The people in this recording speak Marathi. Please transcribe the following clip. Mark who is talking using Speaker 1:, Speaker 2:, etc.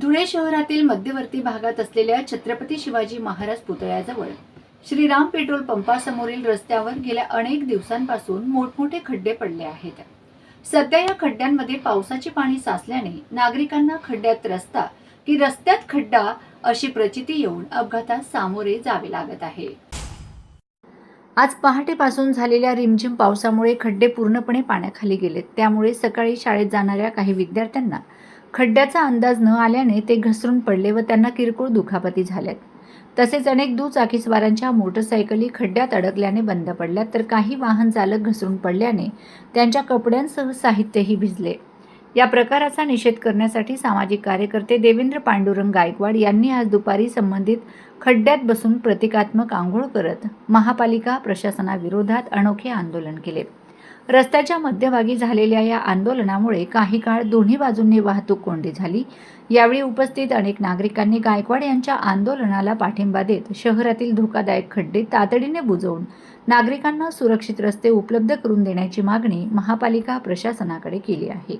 Speaker 1: धुळे शहरातील मध्यवर्ती भागात असलेल्या छत्रपती शिवाजी महाराज पुतळ्याजवळ श्रीराम पेट्रोल पंपासमोरील रस्त्यावर गेल्या अनेक दिवसांपासून मोठमोठे खड्डे पडले आहेत। सध्या या खड्ड्यांमध्ये पावसाचे पाणी साचल्याने नागरिकांना खड्ड्यात रस्ता की रस्त्यात खड्डा अशी प्रचिती येऊन अपघातात सामोरे जावे लागत आहे। आज पहाटेपासून झालेल्या रिमझिम पावसामुळे खड्डे पूर्णपणे पाण्याखाली गेलेत। त्यामुळे सकाळी शाळेत जाणाऱ्या काही विद्यार्थ्यांना खड्ड्याचा अंदाज न आल्याने ते घसरून पडले व त्यांना किरकोळ दुखापती झाल्यात। तसेच अनेक दुचाकीस्वारांच्या मोटरसायकली खड्ड्यात अडकल्याने बंद पडल्या, तर काही वाहन चालक घसरून पडल्याने त्यांच्या कपड्यांसह साहित्यही भिजले। या प्रकाराचा निषेध करण्यासाठी सामाजिक कार्यकर्ते देवेंद्र पांडुरंग गायकवाड यांनी आज दुपारी संबंधित खड्ड्यात बसून प्रतिकात्मक आंघोळ करत महापालिका प्रशासनाविरोधात अनोखे आंदोलन केले। रस्त्याच्या मध्यभागी झालेल्या या आंदोलनामुळे काही काळ दोन्ही बाजूंनी वाहतूक कोंडी झाली। यावेळी उपस्थित अनेक नागरिकांनी गायकवाड यांच्या आंदोलनाला पाठिंबा देत शहरातील धोकादायक खड्डे तातडीने बुजवून नागरिकांना सुरक्षित रस्ते उपलब्ध करून देण्याची मागणी महापालिका प्रशासनाकडे केली आहे।